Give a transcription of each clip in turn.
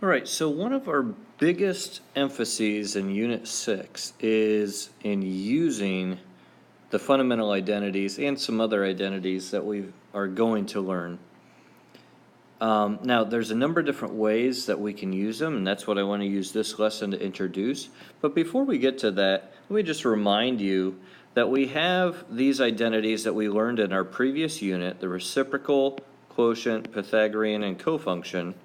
All right, so one of our biggest emphases in Unit 6 is in using the fundamental identities and some other identities that we are going to learn. Now, there's a number of different ways that we can use them, and that's what I want to use this lesson to introduce. But before we get to that, let me just remind you that we have these identities that we learned in our previous unit, the reciprocal, quotient, Pythagorean, and cofunction.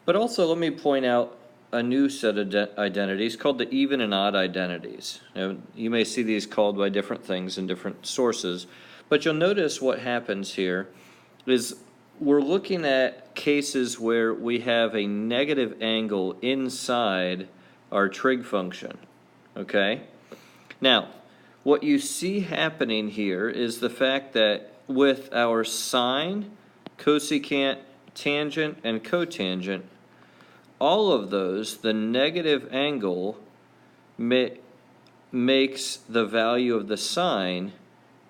But also let me point out a new set of identities called the even and odd identities. Now, you may see these called by different things in different sources, but you'll notice what happens here is we're looking at cases where we have a negative angle inside our trig function, okay? Now, what you see happening here is the fact that with our sine, cosecant, tangent, and cotangent, all of those, the negative angle makes the value of the sine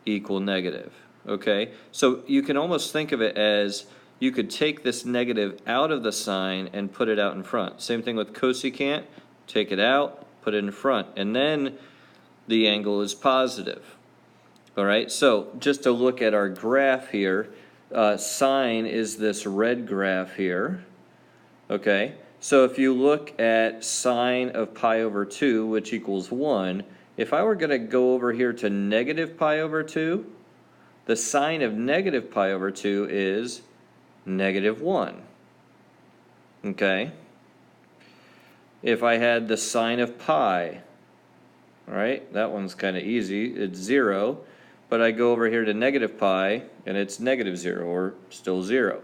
equal negative, okay? So you can almost think of it as you could take this negative out of the sine and put it out in front. Same thing with cosecant, take it out, put it in front, and then the angle is positive. All right, so just to look at our graph here, sine is this red graph here, okay? So if you look at sine of pi over 2, which equals 1, if I were going to go over here to negative pi over 2, the sine of negative pi over 2 is negative 1. Okay? If I had the sine of pi, all right, that one's kind of easy. It's 0, but I go over here to negative pi, and it's negative 0, or still 0.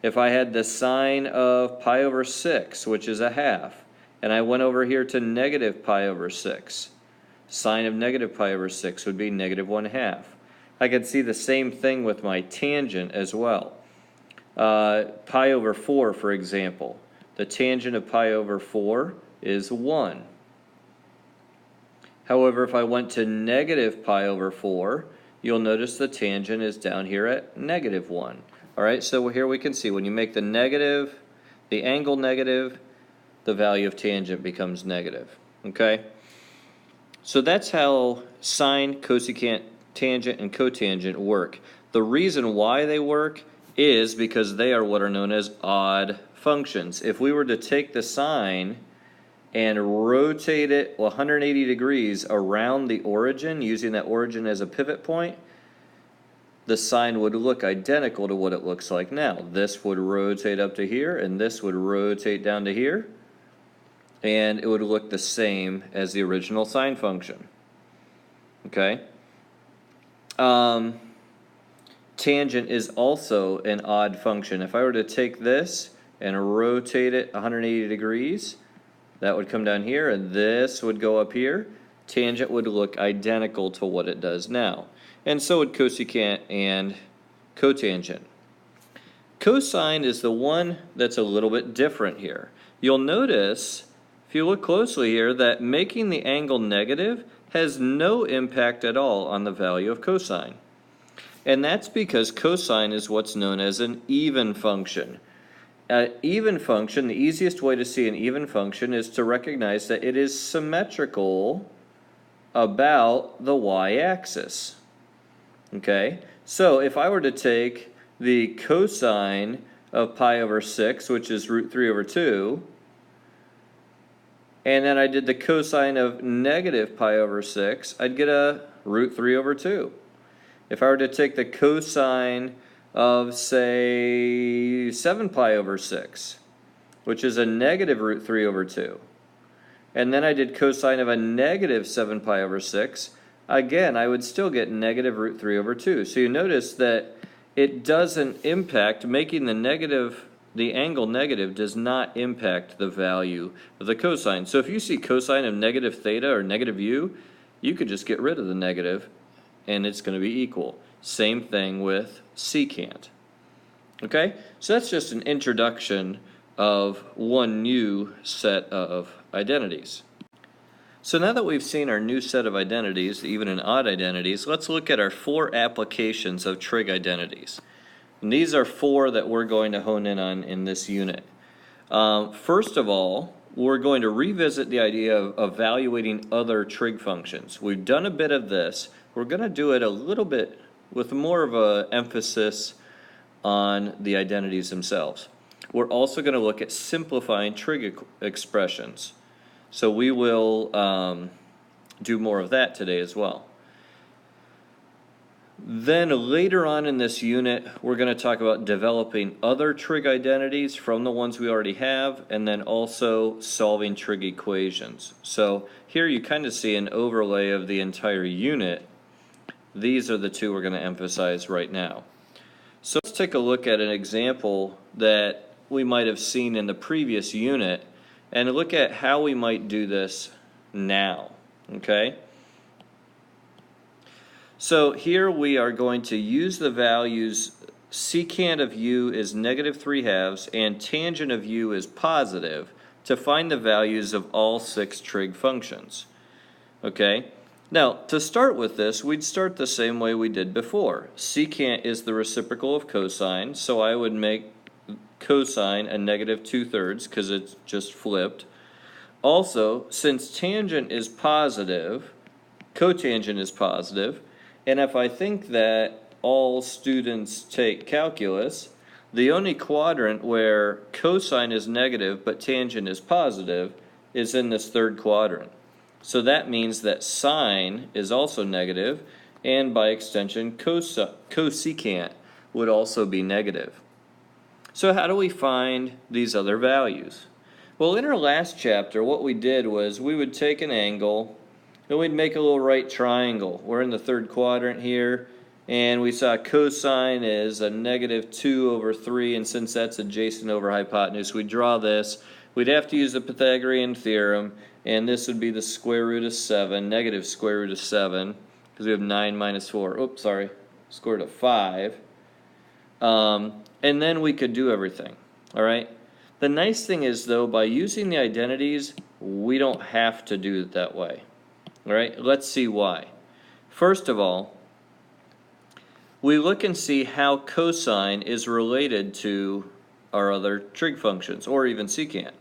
If I had the sine of pi over 6, which is a half, and I went over here to negative pi over 6, sine of negative pi over 6 would be negative 1/2. I could see the same thing with my tangent as well. Pi over 4, for example. The tangent of pi over 4 is 1. However, if I went to negative pi over 4, you'll notice the tangent is down here at negative 1. All right, so here we can see when you make the negative, the angle negative, the value of tangent becomes negative, okay? So that's how sine, cosecant, tangent, and cotangent work. The reason why they work is because they are what are known as odd functions. If we were to take the sine and rotate it 180 degrees around the origin, using that origin as a pivot point, the sine would look identical to what it looks like now. This would rotate up to here, and this would rotate down to here, and it would look the same as the original sine function. Okay? Tangent is also an odd function. If I were to take this and rotate it 180 degrees, that would come down here, and this would go up here. Tangent would look identical to what it does now. And so would cosecant and cotangent. Cosine is the one that's a little bit different here. You'll notice, if you look closely here, that making the angle negative has no impact at all on the value of cosine. And that's because cosine is what's known as an even function. An even function, the easiest way to see an even function is to recognize that it is symmetrical about the y-axis. Okay, so if I were to take the cosine of pi over 6, which is root 3 over 2, and then I did the cosine of negative pi over 6, I'd get a root 3 over 2. If I were to take the cosine of, say, 7 pi over 6, which is a negative root 3 over 2, and then I did cosine of a negative 7 pi over 6, again, I would still get negative root 3 over 2. So you notice that it doesn't impact, making the angle negative does not impact the value of the cosine. So if you see cosine of negative theta or negative u, you could just get rid of the negative and it's going to be equal. Same thing with secant. Okay, so that's just an introduction of one new set of identities. So now that we've seen our new set of identities, even and odd identities, let's look at our 4 applications of trig identities. And these are 4 that we're going to hone in on in this unit. First of all, we're going to revisit the idea of evaluating other trig functions. We've done a bit of this. We're going to do it a little bit with more of an emphasis on the identities themselves. We're also going to look at simplifying trig expressions. So we will do more of that today as well. Then later on in this unit, we're going to talk about developing other trig identities from the ones we already have, and then also solving trig equations. So here you kind of see an overlay of the entire unit. These are the two we're going to emphasize right now. So let's take a look at an example that we might have seen in the previous unit and look at how we might do this now, okay? So here we are going to use the values secant of u is -3/2 and tangent of u is positive to find the values of all 6 trig functions. Okay? Now, to start with this, we'd start the same way we did before. Secant is the reciprocal of cosine, so I would make cosine a -2/3 because it's just flipped. Also, since tangent is positive, cotangent is positive, and if I think that all students take calculus, the only quadrant where cosine is negative but tangent is positive is in this third quadrant. So that means that sine is also negative, and by extension cosecant would also be negative. So how do we find these other values? Well, in our last chapter, what we did was we would take an angle and we'd make a little right triangle. We're in the third quadrant here, and we saw cosine is a -2/3, and since that's adjacent over hypotenuse, we draw this. We'd have to use the Pythagorean theorem, and this would be the square root of 7, negative square root of 7, because we have 9 minus 4. Oops, sorry, square root of 5. And then we could do everything, all right? The nice thing is, though, by using the identities, we don't have to do it that way. All right, let's see why. First of all, we look and see how cosine is related to our other trig functions, or even secant.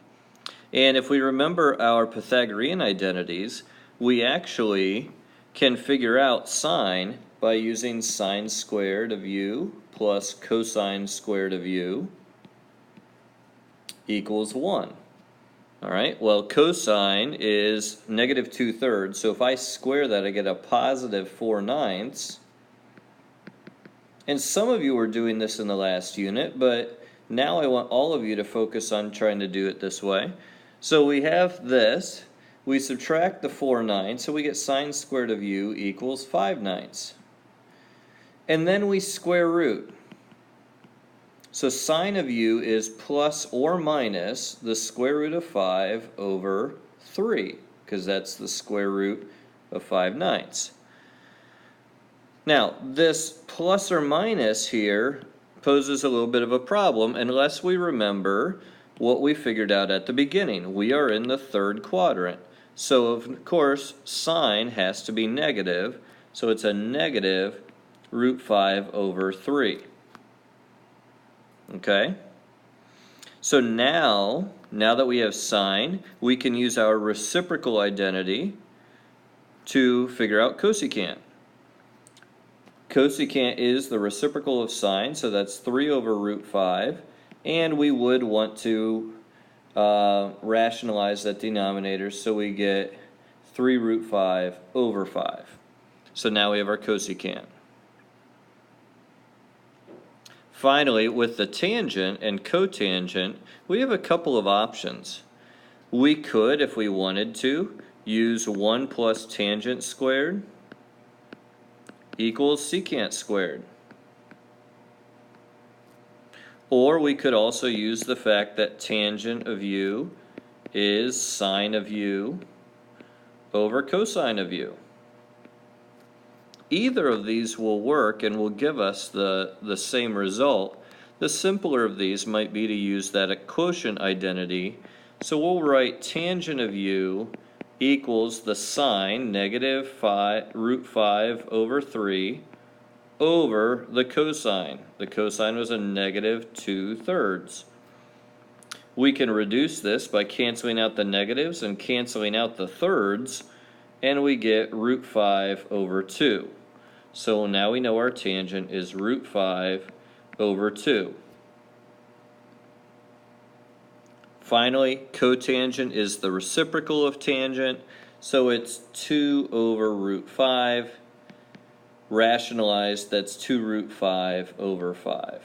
And if we remember our Pythagorean identities, we actually can figure out sine by using sine squared of u plus cosine squared of u equals 1. All right, well, cosine is -2/3, so if I square that, I get a positive 4/9. And some of you were doing this in the last unit, but now I want all of you to focus on trying to do it this way. So we have this, we subtract the 4/9, so we get sine squared of u equals 5/9. And then we square root. So sine of u is plus or minus the square root of 5/3, because that's the square root of 5/9. Now, this plus or minus here poses a little bit of a problem unless we remember what we figured out at the beginning. We are in the third quadrant. So, of course, sine has to be negative, so it's a negative √5/3. Okay? So now that we have sine, we can use our reciprocal identity to figure out cosecant. Cosecant is the reciprocal of sine, so that's 3/√5, and we would want to rationalize that denominator, so we get 3√5/5. So now we have our cosecant. Finally, with the tangent and cotangent, we have a couple of options. We could, if we wanted to, use 1 plus tangent squared equals secant squared. Or we could also use the fact that tangent of u is sine of u over cosine of u. Either of these will work and will give us the same result. The simpler of these might be to use that quotient identity. So we'll write tangent of u equals the sine, -√5/3, over the cosine. The cosine was a -2/3. We can reduce this by canceling out the negatives and canceling out the thirds, and we get root 5 over 2. So now we know our tangent is root 5 over 2. Finally, cotangent is the reciprocal of tangent, so it's 2 over root 5. Rationalized, that's 2 root 5 over 5.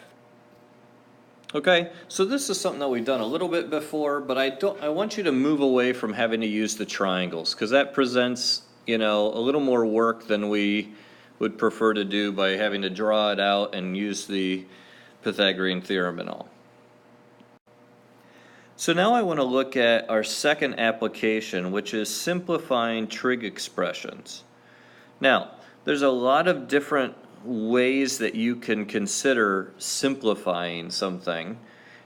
Okay, so this is something that we've done a little bit before, but I want you to move away from having to use the triangles, because that presents, a little more work than we would prefer to do by having to draw it out and use the Pythagorean theorem and all. So now I want to look at our second application, which is simplifying trig expressions. Now, there's a lot of different ways that you can consider simplifying something,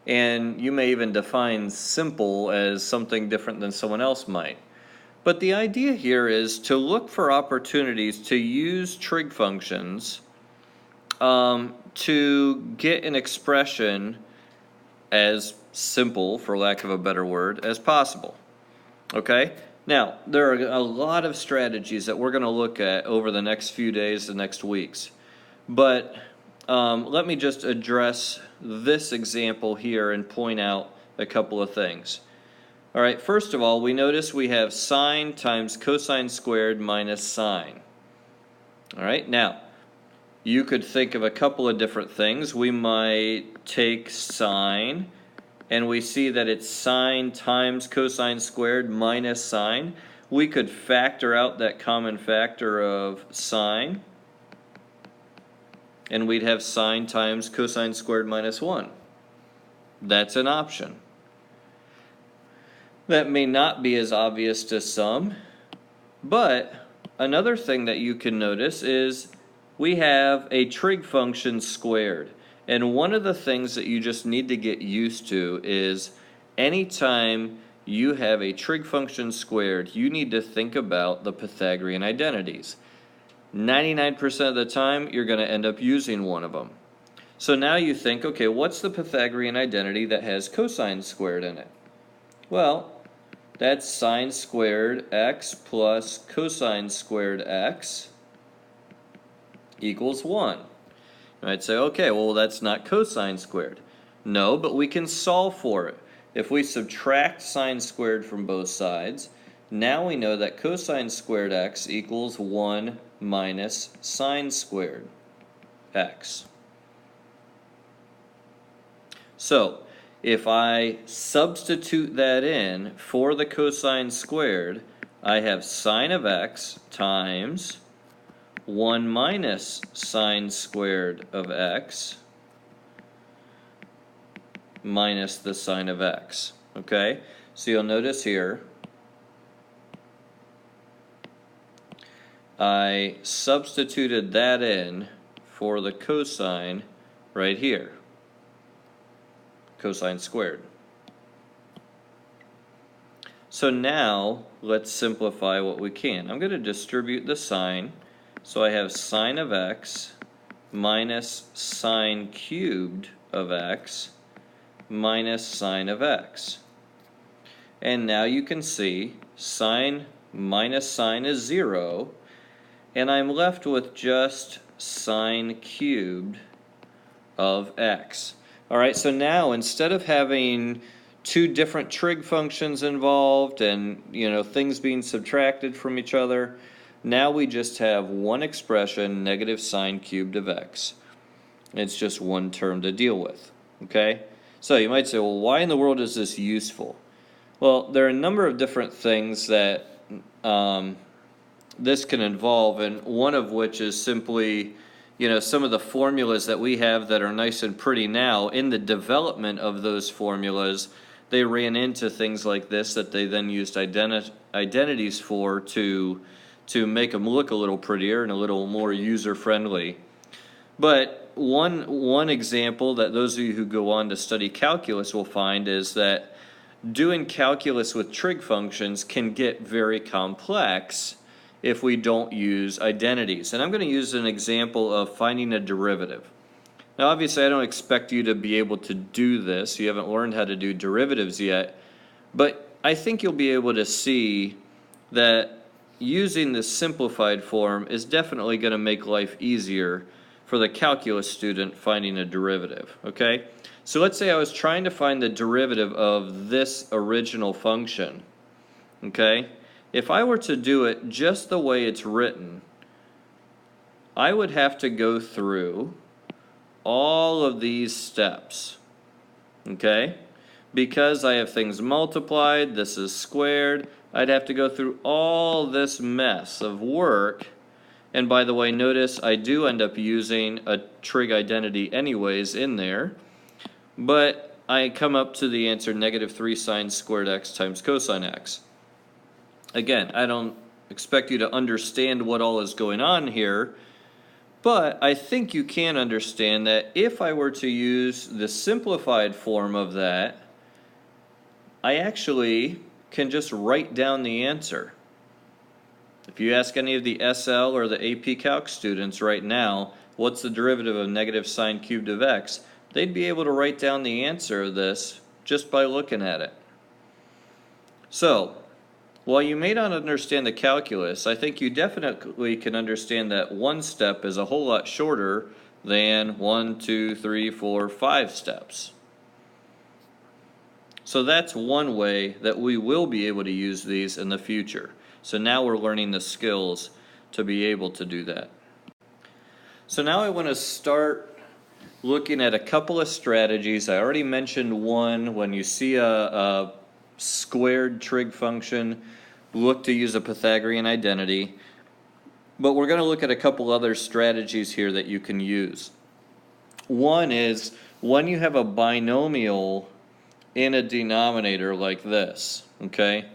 and you may even define simple as something different than someone else might. But the idea here is to look for opportunities to use trig functions to get an expression as simple, for lack of a better word, as possible. Okay? Now, there are a lot of strategies that we're going to look at over the next few days, the next weeks. But let me just address this example here and point out a couple of things. All right, first of all, we notice we have sine times cosine squared minus sine. All right, now, you could think of a couple of different things. We might take sine, and we see that it's sine times cosine squared minus sine. We could factor out that common factor of sine, and we'd have sine times cosine squared minus 1. That's an option. That may not be as obvious to some, but another thing that you can notice is we have a trig function squared. And one of the things that you just need to get used to is anytime you have a trig function squared, you need to think about the Pythagorean identities. 99% of the time, you're going to end up using one of them. So now you think, okay, what's the Pythagorean identity that has cosine squared in it? Well, that's sine squared x plus cosine squared x equals 1. And I'd say, okay, well, that's not cosine squared. No, but we can solve for it. If we subtract sine squared from both sides, now we know that cosine squared x equals 1 minus sine squared x. So, if I substitute that in for the cosine squared, I have sine of x times 1 minus sine squared of x minus the sine of x. Okay? So you'll notice here, I substituted that in for the cosine right here. Cosine squared. So now, let's simplify what we can. I'm going to distribute the sine. So I have sine of x minus sine cubed of x minus sine of x. And now you can see sine minus sine is 0, and I'm left with just sine cubed of x. All right, so now instead of having two different trig functions involved and things being subtracted from each other, now we just have one expression, negative sine cubed of x. It's just one term to deal with, okay? So you might say, well, why in the world is this useful? Well, there are a number of different things that this can involve, and one of which is simply, some of the formulas that we have that are nice and pretty now. In the development of those formulas, they ran into things like this that they then used identities for to make them look a little prettier and a little more user-friendly. But one example that those of you who go on to study calculus will find is that doing calculus with trig functions can get very complex if we don't use identities. And I'm going to use an example of finding a derivative. Now obviously I don't expect you to be able to do this. You haven't learned how to do derivatives yet. But I think you'll be able to see that using the simplified form is definitely going to make life easier for the calculus student finding a derivative, okay? So let's say I was trying to find the derivative of this original function, okay? If I were to do it just the way it's written, I would have to go through all of these steps, okay? Because I have things multiplied, this is squared, I'd have to go through all this mess of work. And by the way, notice I do end up using a trig identity anyways in there, but I come up to the answer -3 sine squared x times cosine x. Again, I don't expect you to understand what all is going on here, but I think you can understand that if I were to use the simplified form of that, I actually can just write down the answer. If you ask any of the SL or the AP Calc students right now, what's the derivative of negative sine cubed of x, they'd be able to write down the answer of this just by looking at it. So, while you may not understand the calculus, I think you definitely can understand that one step is a whole lot shorter than 1, 2, 3, 4, 5 steps. So that's one way that we will be able to use these in the future. So now we're learning the skills to be able to do that. So now I want to start looking at a couple of strategies. I already mentioned one. When you see a squared trig function, look to use a Pythagorean identity. But we're going to look at a couple other strategies here that you can use. One is when you have a binomial in a denominator like this, okay?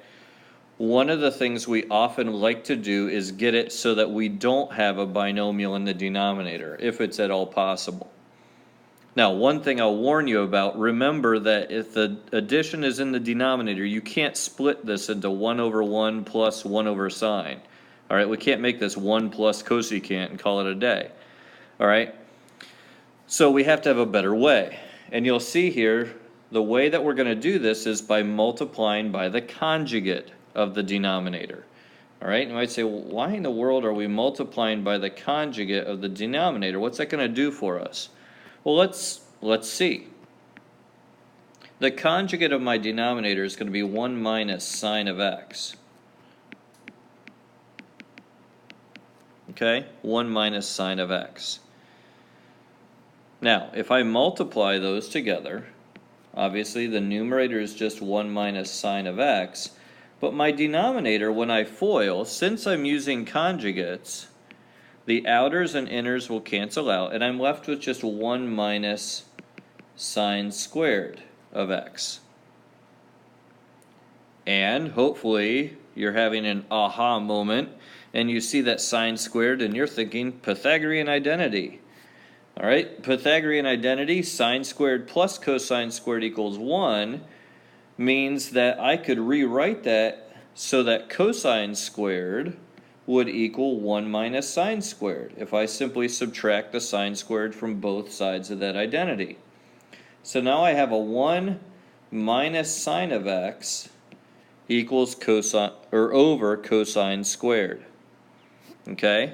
One of the things we often like to do is get it so that we don't have a binomial in the denominator, if it's at all possible. Now, one thing I'll warn you about, remember that if the addition is in the denominator, you can't split this into 1 over 1 plus 1 over sine. All right, we can't make this 1 plus cosecant and call it a day. All right, so we have to have a better way. And you'll see here, the way that we're going to do this is by multiplying by the conjugate of the denominator. All right, you might say, well, why in the world are we multiplying by the conjugate of the denominator? What's that going to do for us? Well, let's see. The conjugate of my denominator is going to be 1 minus sine of x. Okay, 1 minus sine of x. Now, if I multiply those together, obviously the numerator is just 1 minus sine of x, but my denominator, when I FOIL, since I'm using conjugates, the outers and inners will cancel out, and I'm left with just 1 minus sine squared of x. And hopefully you're having an aha moment, and you see that sine squared, and you're thinking Pythagorean identity. All right, Pythagorean identity, sine squared plus cosine squared equals 1, means that I could rewrite that so that cosine squared would equal 1 minus sine squared if I simply subtract the sine squared from both sides of that identity. So now I have a 1 minus sine of x equals cosine or over cosine squared. Okay?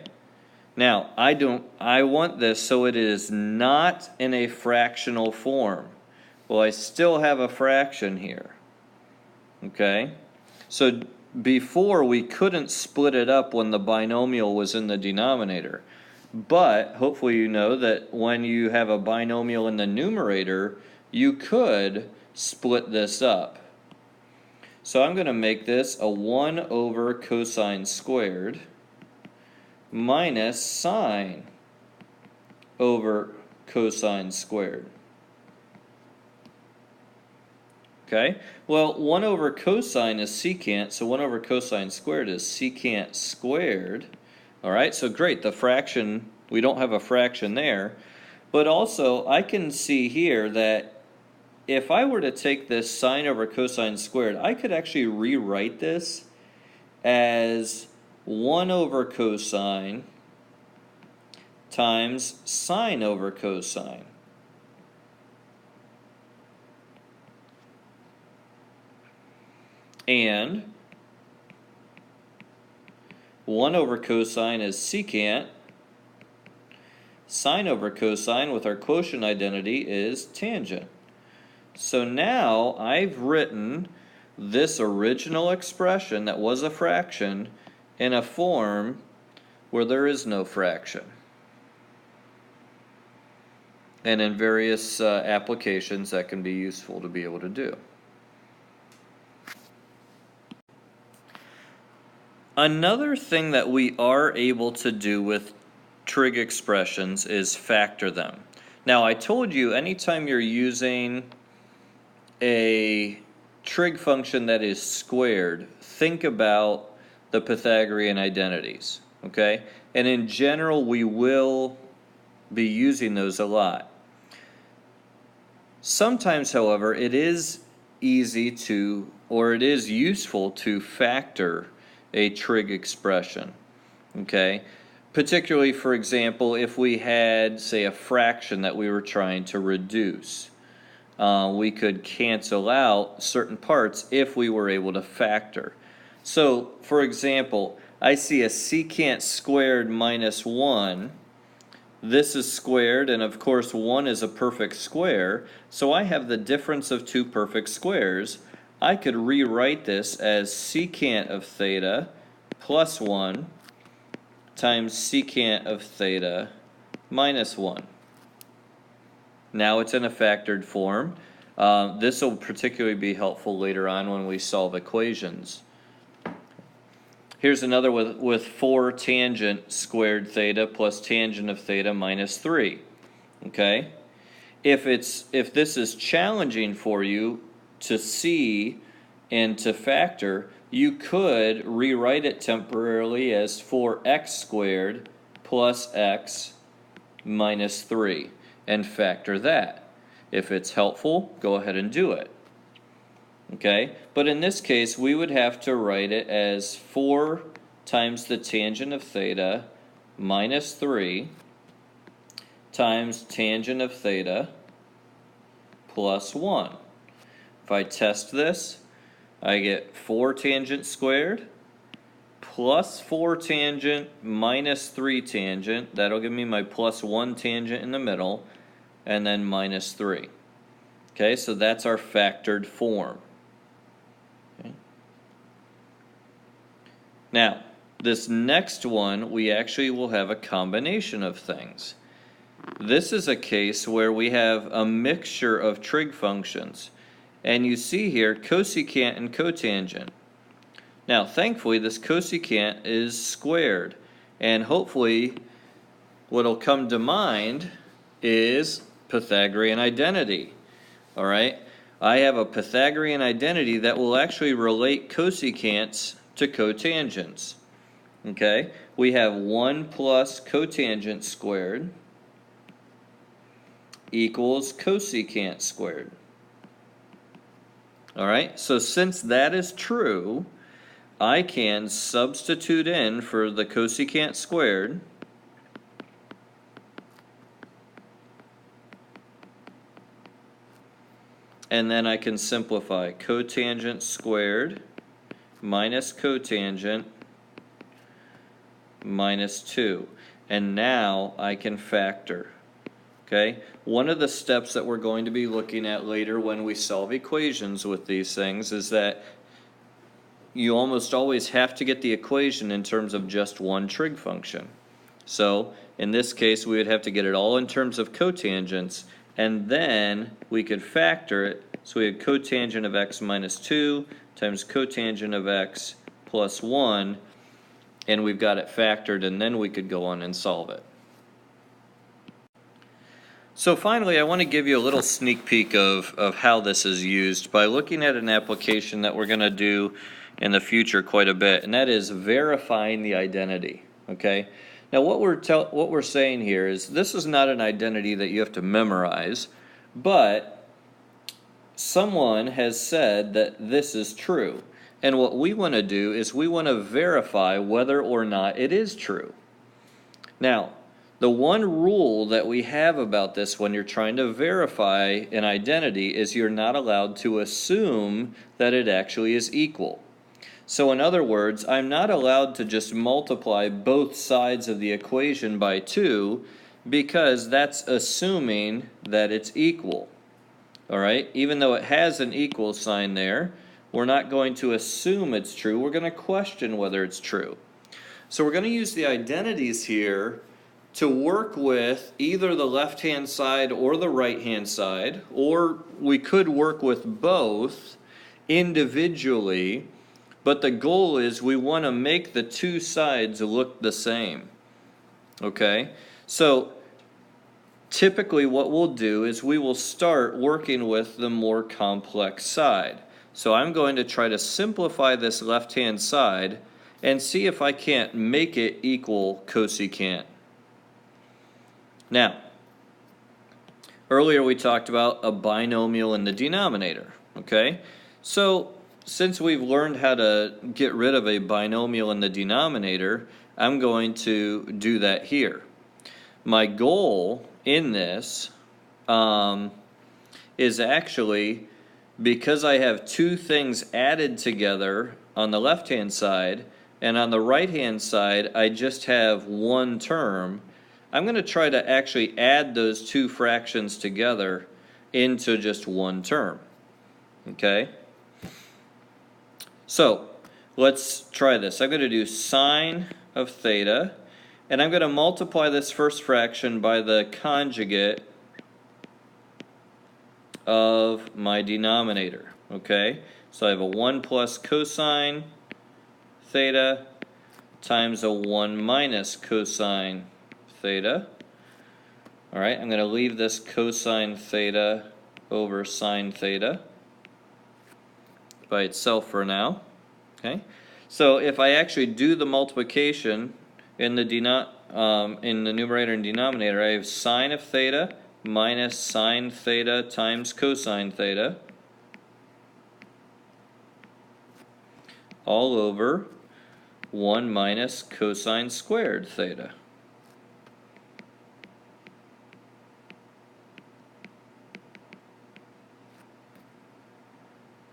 Now, I want this so it is not in a fractional form. Well, I still have a fraction here. Okay? So before we couldn't split it up when the binomial was in the denominator. But hopefully you know that when you have a binomial in the numerator, you could split this up. So I'm going to make this a 1 over cosine squared minus sine over cosine squared. Okay, well, 1 over cosine is secant, so 1 over cosine squared is secant squared. All right, so great, the fraction, we don't have a fraction there. But also, I can see here that if I were to take this sine over cosine squared, I could actually rewrite this as 1 over cosine times sine over cosine. and 1 over cosine is secant. Sine over cosine with our quotient identity is tangent. So now I've written this original expression that was a fraction in a form where there is no fraction, and in various applications that can be useful to be able to do. Another thing that we are able to do with trig expressions is factor them. Now, I told you anytime you're using a trig function that is squared, think about the Pythagorean identities, okay? And in general, we will be using those a lot. Sometimes, however, it is easy to, or it is useful to factor a trig expression, okay? Particularly, for example, if we had, say, a fraction that we were trying to reduce. We could cancel out certain parts if we were able to factor. So, for example, I see a secant squared minus 1. This is squared, and of course 1 is a perfect square, so I have the difference of two perfect squares. I could rewrite this as secant of theta plus 1 times secant of theta minus 1. Now it's in a factored form. This will particularly be helpful later on when we solve equations. Here's another with 4 tangent squared theta plus tangent of theta minus 3. Okay? If this is challenging for you to see and to factor, you could rewrite it temporarily as 4x squared plus x minus 3 and factor that. If it's helpful, go ahead and do it. Okay? But in this case, we would have to write it as 4 times the tangent of theta minus 3 times tangent of theta plus 1. If I test this, I get 4 tangent squared plus 4 tangent minus 3 tangent. That'll give me my plus 1 tangent in the middle, and then minus 3. Okay, so that's our factored form. Okay. Now, this next one, we actually will have a combination of things. This is a case where we have a mixture of trig functions. And you see here cosecant and cotangent. Now, thankfully, this cosecant is squared. And hopefully, what'll come to mind is Pythagorean identity. All right? I have a Pythagorean identity that will actually relate cosecants to cotangents. Okay? We have 1 plus cotangent squared equals cosecant squared. All right? So since that is true, I can substitute in for the cosecant squared. And then I can simplify cotangent squared minus cotangent minus 2. And now I can factor. Okay? One of the steps that we're going to be looking at later when we solve equations with these things is that you almost always have to get the equation in terms of just one trig function. So in this case, we would have to get it all in terms of cotangents, and then we could factor it. So we have cotangent of x minus 2 times cotangent of x plus 1, and we've got it factored, and then we could go on and solve it. So finally, I want to give you a little sneak peek of how this is used by looking at an application that we're going to do in the future quite a bit, and that is verifying the identity. Okay? Now what we're saying here is this is not an identity that you have to memorize, but someone has said that this is true. And what we want to do is we want to verify whether or not it is true. Now, The one rule that we have about this when you're trying to verify an identity is you're not allowed to assume that it actually is equal. So in other words, I'm not allowed to just multiply both sides of the equation by 2 because that's assuming that it's equal. All right? Even though it has an equal sign there, we're not going to assume it's true. We're going to question whether it's true. So we're going to use the identities here to work with either the left-hand side or the right-hand side, or we could work with both individually, but the goal is we want to make the two sides look the same. Okay? So typically what we'll do is we will start working with the more complex side. So I'm going to try to simplify this left-hand side and see if I can't make it equal cosecant. Now, earlier we talked about a binomial in the denominator, okay? So, since we've learned how to get rid of a binomial in the denominator, I'm going to do that here. My goal in this is actually, because I have two things added together on the left-hand side, and on the right-hand side I just have one term, I'm going to try to actually add those two fractions together into just one term. Okay? So, let's try this. I'm going to do sine of theta, and I'm going to multiply this first fraction by the conjugate of my denominator. Okay? So I have a 1 plus cosine theta times a 1 minus cosine theta. All right, I'm going to leave this cosine theta over sine theta by itself for now. Okay, so if I actually do the multiplication in the numerator and denominator, I have sine of theta minus sine theta times cosine theta all over 1 minus cosine squared theta.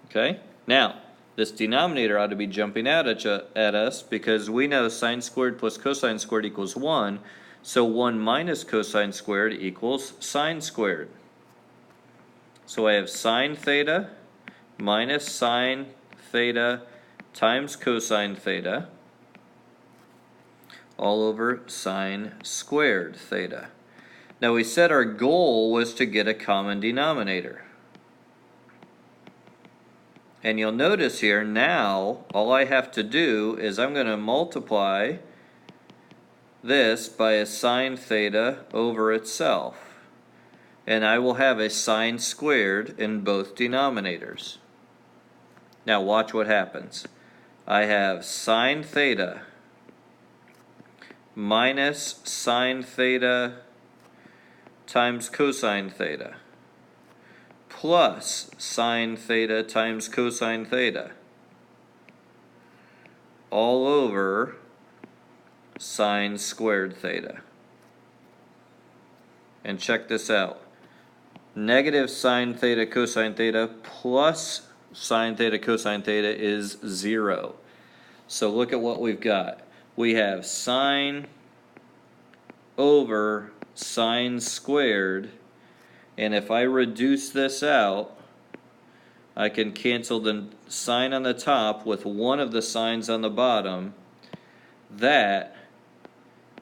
Okay, now this denominator ought to be jumping out at us because we know sine squared plus cosine squared equals 1, so 1 minus cosine squared equals sine squared. So I have sine theta minus sine theta times cosine theta all over sine squared theta. Now we said our goal was to get a common denominator. And you'll notice here now all I have to do is I'm going to multiply this by a sine theta over itself. And I will have a sine squared in both denominators. Now watch what happens. I have sine theta minus sine theta times cosine theta plus sine theta times cosine theta all over sine squared theta. And check this out. Negative sine theta cosine theta plus sine theta cosine theta is 0. So look at what we've got. We have sine over sine squared, and if I reduce this out, I can cancel the sign on the top with one of the signs on the bottom. That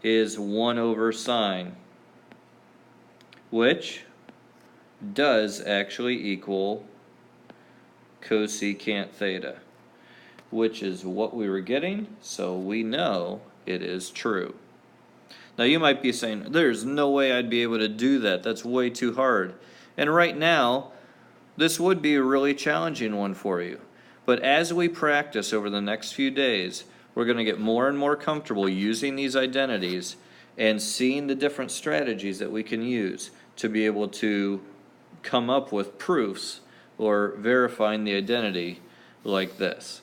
is 1 over sine, which does actually equal cosecant theta, which is what we were getting, so we know it is true. Now you might be saying, there's no way I'd be able to do that. That's way too hard. And right now, this would be a really challenging one for you. But as we practice over the next few days, we're going to get more and more comfortable using these identities and seeing the different strategies that we can use to be able to come up with proofs or verifying the identity like this.